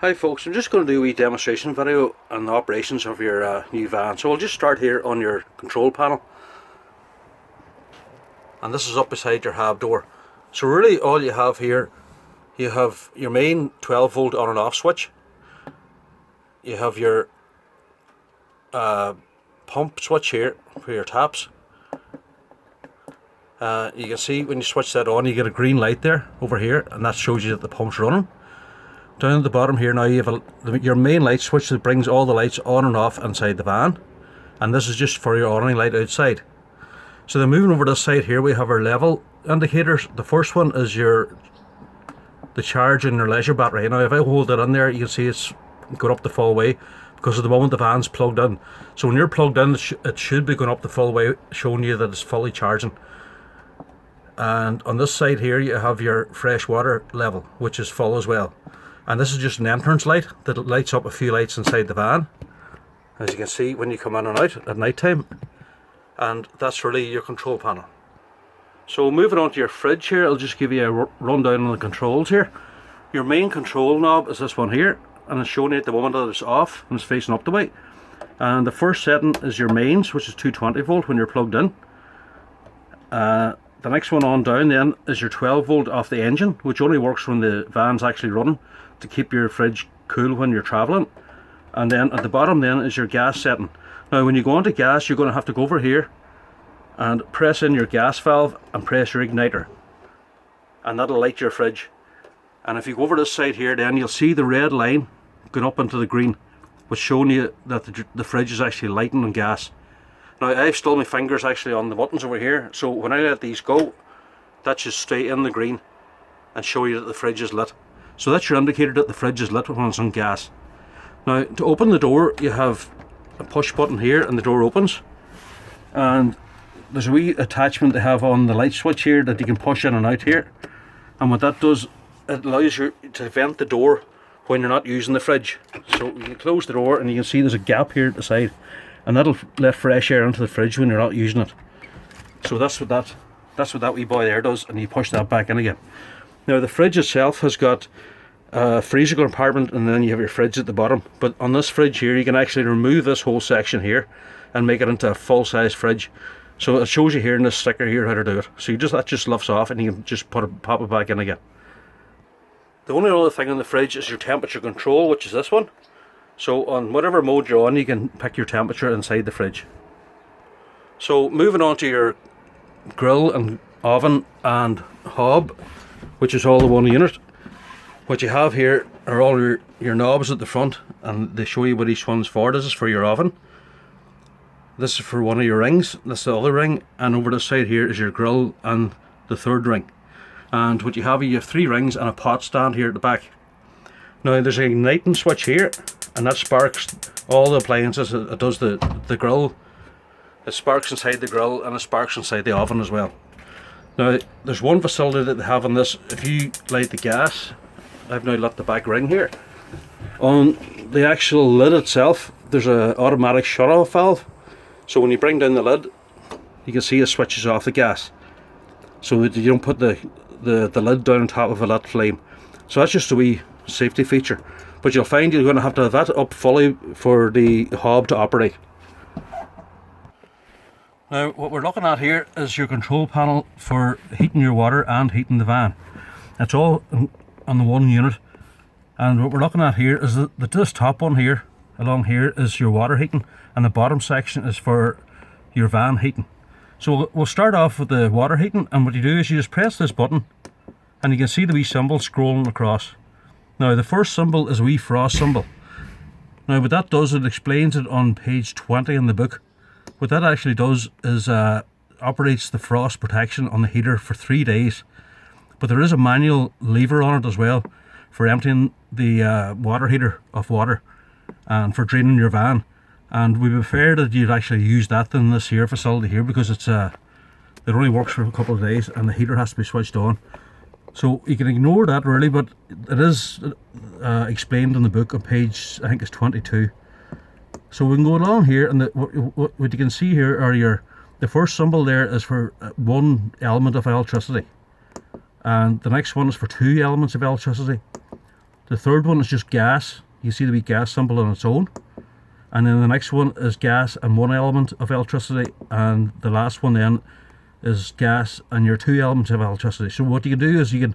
Hi folks, I'm just going to do a wee demonstration video on the operations of your new van. So we'll just start here on your control panel. And this is up beside your hob door. So really all you have here, you have your main 12 volt on and off switch. You have your pump switch here for your taps. You can see when you switch that on, you get a green light there over here, and that shows you that the pump's running. Down at the bottom here now you have your main light switch that brings all the lights on and off inside the van, and this is just for your awning light outside. So then moving over to this side here, we have our level indicators. The first one is the charge in your leisure battery. Now if I hold it in there, you can see it's going up the full way because at the moment the van's plugged in. So when you're plugged in, it should be going up the full way, showing you that it's fully charging. And on this side here you have your fresh water level, which is full as well. And this is just an entrance light that lights up a few lights inside the van, as you can see when you come in and out at night time. And that's really your control panel. So moving on to your fridge here, I'll just give you a rundown on the controls here. Your main control knob is this one here, and it's showing you at the moment that it's off and it's facing up the way. And the first setting is your mains, which is 220 volt when you're plugged in. The next one on down then is your 12 volt off the engine, which only works when the van's actually running to keep your fridge cool when you're travelling. And then at the bottom then is your gas setting. Now when you go onto gas, you're going to have to go over here and press in your gas valve and press your igniter, and that'll light your fridge. And if you go over this side here, then you'll see the red line going up into the green, which showing you that the fridge is actually lighting on gas. Now I've still my fingers actually on the buttons over here, so when I let these go, that should stay in the green and show you that the fridge is lit. So that's your indicator that the fridge is lit when it's on gas. Now to open the door, you have a push button here and the door opens. And there's a wee attachment they have on the light switch here that you can push in and out here. And what that does, it allows you to vent the door when you're not using the fridge. So you can close the door and you can see there's a gap here at the side, and that'll let fresh air into the fridge when you're not using it. So that's what that wee boy there does, and you push that back in again. Now the fridge itself has got a freezer compartment, and then you have your fridge at the bottom. But on this fridge here, you can actually remove this whole section here and make it into a full-size fridge. So it shows you here in this sticker here how to do it. So that just lifts off and you can just pop it back in again. The only other thing in the fridge is your temperature control, which is this one. So on whatever mode you're on, you can pick your temperature inside the fridge. So moving on to your grill and oven and hob, which is all the one unit. What you have here are all your knobs at the front, and they show you what each one's for. This is for your oven. This is for one of your rings. This is the other ring, and over this side here is your grill and the third ring. And what you have 3 rings and a pot stand here at the back. Now there's an igniting switch here, and that sparks all the appliances. It does the grill. It sparks inside the grill, and it sparks inside the oven as well. Now there's one facility that they have on this. If you light the gas, I've now lit the back ring here. On the actual lid itself, there's an automatic shut-off valve. So when you bring down the lid, you can see it switches off the gas, so that you don't put the lid down on top of a lit flame. So that's just a wee safety feature. But you'll find you're going to have to have that up fully for the hob to operate. Now what we're looking at here is your control panel for heating your water and heating the van. It's all on the one unit. And what we're looking at here is that this top one here, along here, is your water heating, and the bottom section is for your van heating. So we'll start off with the water heating, and what you do is you just press this button and you can see the wee symbol scrolling across. Now the first symbol is a wee frost symbol. Now what that does, it explains it on page 20 in the book. What that actually does is operates the frost protection on the heater for 3 days. But there is a manual lever on it as well for emptying the water heater of water and for draining your van. And we prefer that you'd actually use that in this here facility here, because it only works for a couple of days and the heater has to be switched on. So you can ignore that really, but it is explained in the book on page, I think it's 22. So we can go along here, and what you can see here are the first symbol there is for one element of electricity, and the next one is for 2 elements of electricity. The third one is just gas. You see the wee gas symbol on its own. And then the next one is gas and one element of electricity, and the last one then is gas and your 2 elements of electricity. So what you can do is you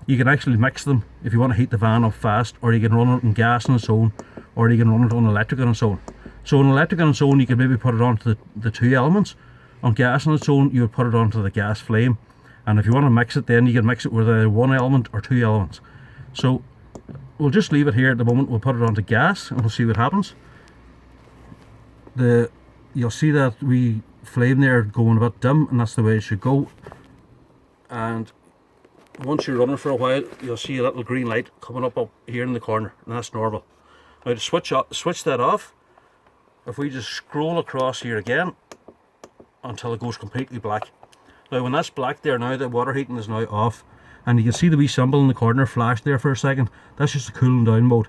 can actually mix them if you want to heat the van up fast, or you can run it on gas on its own, or you can run it on electric on its own. So on electric on its own, you can maybe put it onto the 2 elements. On gas on its own, you would put it onto the gas flame. And if you want to mix it, then you can mix it with either 1 element or 2 elements. So we'll just leave it here at the moment. We'll put it onto gas and we'll see what happens. You'll see that wee flame there going a bit dim, and that's the way it should go. And once you're running for a while, you'll see a little green light coming up here in the corner, and that's normal. Now to switch that off, if we just scroll across here again until it goes completely black. Now when that's black there, now the water heating is now off, and you can see the wee symbol in the corner flash there for a second. That's just the cooling down mode.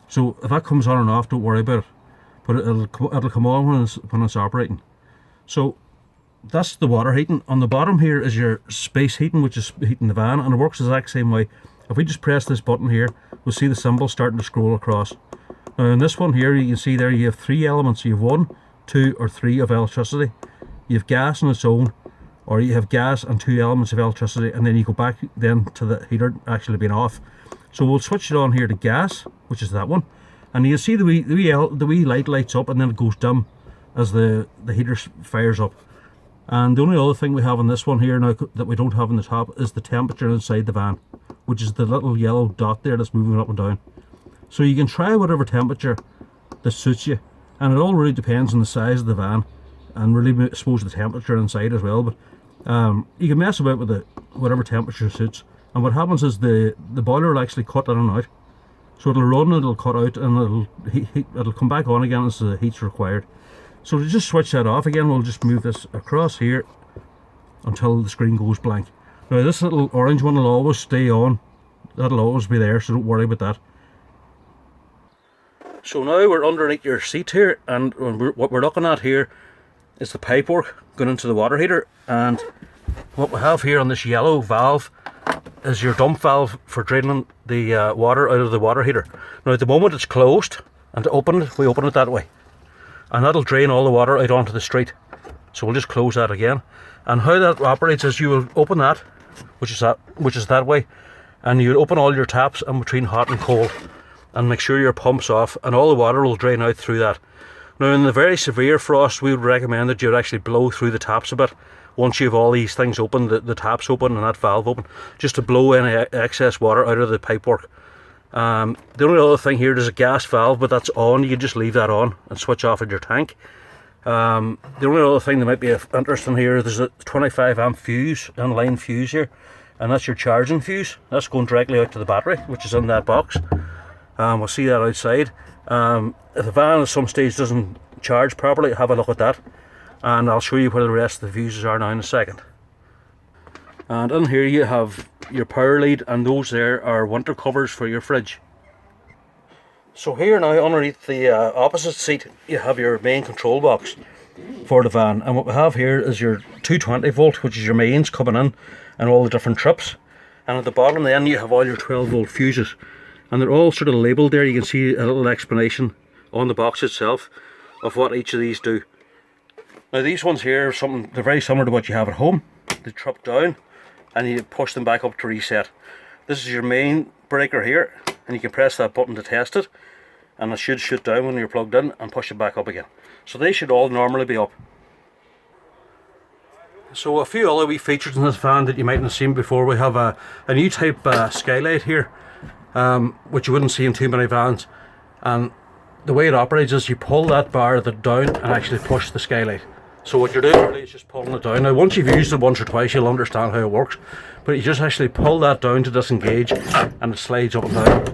So if that comes on and off, don't worry about it, but it'll come on when it's operating. So that's the water heating. On the bottom here is your space heating, which is heating the van, and it works the exact same way. If we just press this button here, we'll see the symbol starting to scroll across. Now in this one here, you can see there you have 3 elements. You have 1, 2 or 3 of electricity. You have gas on its own, or you have gas and 2 elements of electricity, and then you go back then to the heater actually being off. So we'll switch it on here to gas, which is that one, and you see the wee light lights up, and then it goes dim as the heater fires up. And the only other thing we have on this one here now that we don't have on the top is the temperature inside the van, which is the little yellow dot there that's moving up and down. So you can try whatever temperature that suits you, and it all really depends on the size of the van and really, I suppose, the temperature inside as well. But you can mess about with whatever temperature suits, and what happens is the boiler will actually cut in and out. So it'll run, it'll cut out, and it'll come back on again as the heat's required. So to just switch that off again, we'll just move this across here until the screen goes blank. Now this little orange one will always stay on. That'll always be there, so don't worry about that. So now we're underneath your seat here, and what we're looking at here is the pipework going into the water heater. And what we have here on this yellow valve is your dump valve for draining the water out of the water heater. Now at the moment it's closed, and to open it, we open it that way, and that'll drain all the water out onto the street. So we'll just close that again. And how that operates is you will open that, which is that way, and you open all your taps in between hot and cold, and make sure your pump's off, and all the water will drain out through that. Now in the very severe frost, we would recommend that you'd actually blow through the taps a bit once you have all these things open, the taps open and that valve open, just to blow any excess water out of the pipework. The only other thing here, there's a gas valve, but that's on. You can just leave that on and switch off at your tank. The only other thing that might be interesting here is there's a 25 amp fuse, inline fuse here, and that's your charging fuse. That's going directly out to the battery, which is in that box. We'll see that outside. If the van at some stage doesn't charge properly, have a look at that, and I'll show you where the rest of the fuses are now in a second. And in here you have your power lead, and those there are winter covers for your fridge. So here now underneath the opposite seat you have your main control box for the van, and what we have here is your 220 volt, which is your mains coming in and all the different trips, and at the bottom then you have all your 12 volt fuses, and they're all sort of labelled there. You can see a little explanation on the box itself of what each of these do. Now these ones here are they're very similar to what you have at home. They trip down and you push them back up to reset. This is your main breaker here, and you can press that button to test it, and it should shut down when you're plugged in and push it back up again. So they should all normally be up. So a few other wee features in this van that you mightn't have seen before. We have a new type skylight here, which you wouldn't see in too many vans, and the way it operates is you pull that bar down and actually push the skylight. So what you're doing really is just pulling it down. Now once you've used it once or twice, you'll understand how it works, but you just actually pull that down to disengage and it slides up and down.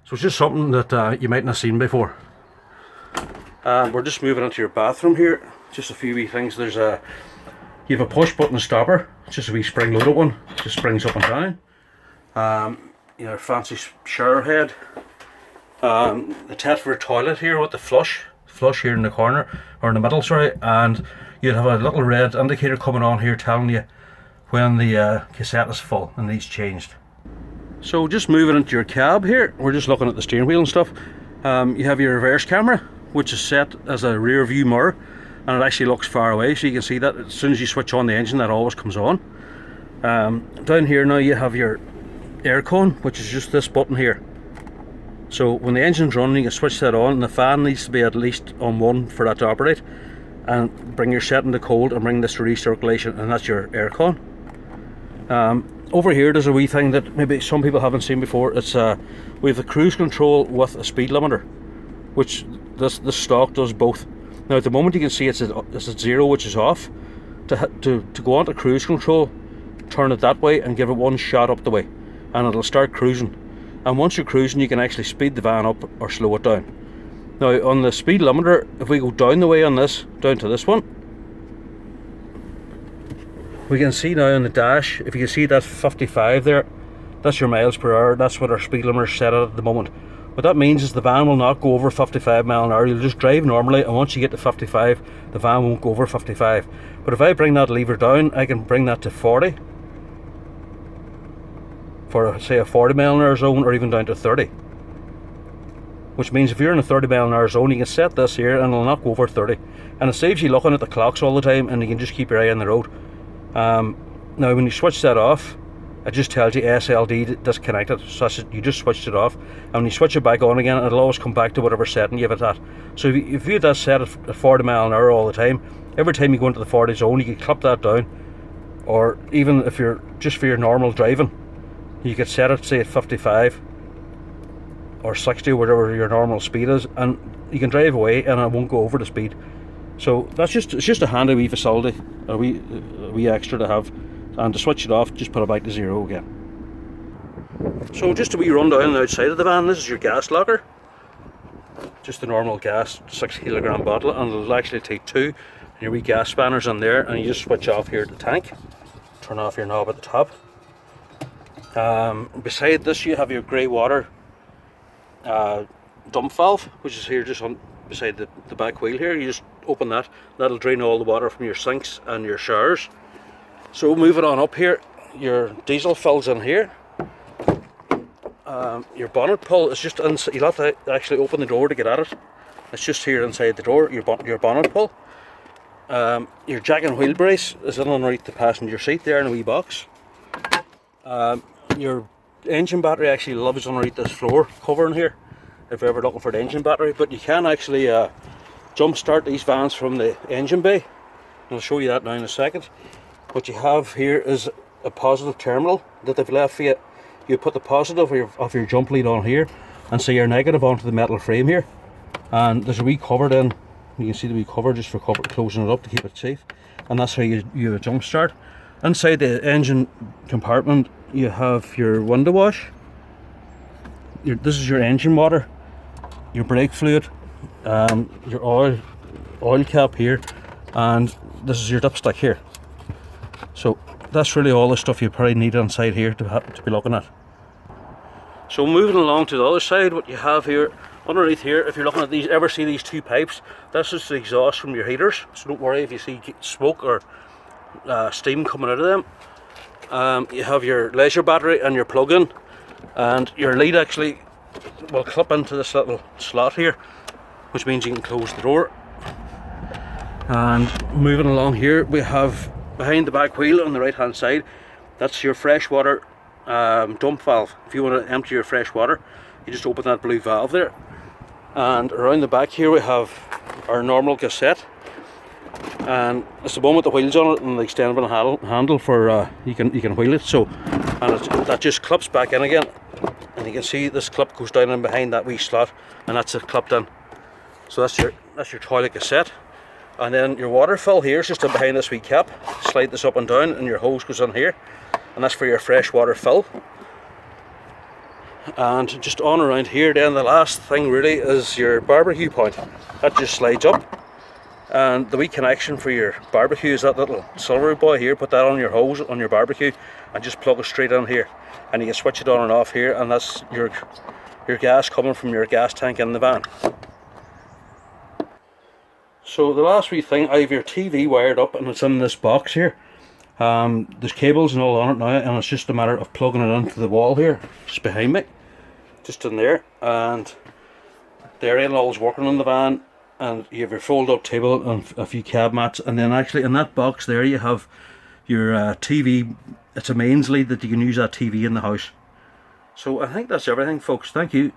So it's just something that you mightn't have seen before. We're just moving into your bathroom here. Just a few wee things. You have a push button stopper. It's just a wee spring loaded one. It just springs up and down. Your fancy shower head. The Tetford toilet here with the flush here in the corner, or in the middle, sorry, and you'll have a little red indicator coming on here telling you when the cassette is full and needs changed. So just moving into your cab here, we're just looking at the steering wheel and stuff. You have your reverse camera, which is set as a rear view mirror, and it actually looks far away, so you can see that as soon as you switch on the engine, that always comes on. Down here now you have your aircon, which is just this button here. So when the engine's running, you can switch that on, and the fan needs to be at least on 1 for that to operate, and bring your setting to cold and bring this to recirculation, and that's your aircon. Over here there's a wee thing that maybe some people haven't seen before. It's we have the cruise control with a speed limiter, which this stock does both. Now at the moment you can see it's at 0, which is off. To go on to cruise control, turn it that way and give it one shot up the way, and it'll start cruising. And once you're cruising, you can actually speed the van up or slow it down. Now on the speed limiter, if we go down the way on this, down to this one, we can see now on the dash, if you can see that 55 there, that's your miles per hour. That's what our speed limiter is set at the moment. What that means is the van will not go over 55 mile an hour. You'll just drive normally, and once you get to 55, the van won't go over 55. But if I bring that lever down, I can bring that to 40 for say a 40 mile an hour zone, or even down to 30. Which means if you're in a 30 mile an hour zone, you can set this here and it'll not go over 30. And it saves you looking at the clocks all the time, and you can just keep your eye on the road. Now when you switch that off, it just tells you SLD disconnected, so you just switched it off, and when you switch it back on again, it'll always come back to whatever setting you have it at. So if you had that set at 40 mile an hour all the time, every time you go into the 40 zone, you can clip that down. Or even if you're just for your normal driving, you could set it say at 55 or 60, whatever your normal speed is, and you can drive away and it won't go over the speed. So it's just a handy wee facility, a wee extra to have. And to switch it off, just put it back to 0 again. So just a wee run down the outside of the van. This is your gas locker. Just the normal gas 6 kilogram bottle, and it'll actually take 2. And your wee gas spanners in there, and you just switch off here at the tank. Turn off your knob at the top. Beside this you have your grey water dump valve, which is here just on beside the back wheel here. You just open that, that'll drain all the water from your sinks and your showers. So moving on up here, your diesel fills in here. Your bonnet pull is just inside. You'll have to actually open the door to get at it. It's just here inside the door, your bonnet pull. Your jack and wheel brace is in underneath the passenger seat there in a wee box. Your engine battery actually lives underneath this floor cover in here, if you're ever looking for the engine battery. But you can actually jump start these vans from the engine bay. I'll show you that now in a second. What you have here is a positive terminal that they've left for you. You put the positive of your jump lead on here, and say your negative onto the metal frame here. And there's a wee cover then. You can see the wee cover just for closing it up to keep it safe. And that's how you have a jump start. Inside the engine compartment, you have your window wash. This is your engine water, your brake fluid, your oil cap here, and this is your dipstick here. So that's really all the stuff you probably need inside here to be looking at. So moving along to the other side, what you have here underneath here, if you're looking at these, ever see these two pipes, this is the exhaust from your heaters. So don't worry if you see smoke or steam coming out of them. You have your leisure battery and your plug-in, and your lead actually will clip into this little slot here, which means you can close the door. And moving along here, we have behind the back wheel on the right hand side, that's your freshwater dump valve. If you want to empty your fresh water, you just open that blue valve there. And around the back here we have our normal cassette, and it's the one with the wheels on it and the extendable handle for you can wheel it. So, and that just clips back in again, and you can see this clip goes down in behind that wee slot, and that's it clipped in. So that's your toilet cassette. And then your water fill here is just in behind this wee cap. Slide this up and down, and your hose goes in here, and that's for your fresh water fill. And just on around here, then the last thing really is your barbecue point. That just slides up, and the wee connection for your barbecue is that little silver boy here. Put that on your hose on your barbecue and just plug it straight in here, and you can switch it on and off here, and that's your gas coming from your gas tank in the van. So the last wee thing, I have your TV wired up, and it's in this box here. There's cables and all on it now, and it's just a matter of plugging it into the wall here, just behind me, just in there. And the area all's working on the van, and you have your fold-up table and a few cab mats, and then actually in that box there you have your TV. It's a mains lead that you can use that TV in the house. So I think that's everything, folks. Thank you.